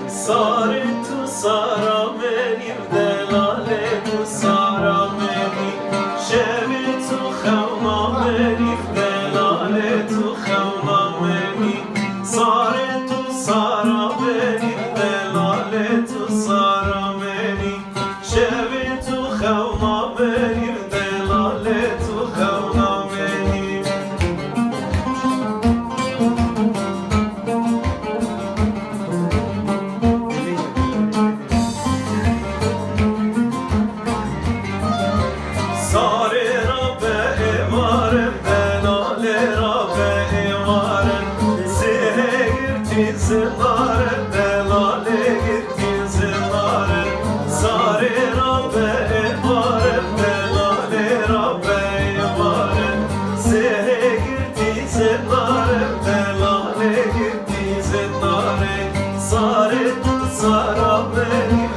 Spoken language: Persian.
ساره تو سارا منی دلاله تو سارا منی شب تو خوما منی دلاله تو خوما منی ساره تو سارا منی دلاله تو سارا منی شب تو خوما منی دلاله تو خوما منی ساره را به امارم دلاله را به امارم سهه گرتی زنارم دلاله گرتی زنارم ساره را به امارم دلاله را به امارم سهه گرتی زنارم دلاله گرتی زنارم ساره تو سارا منی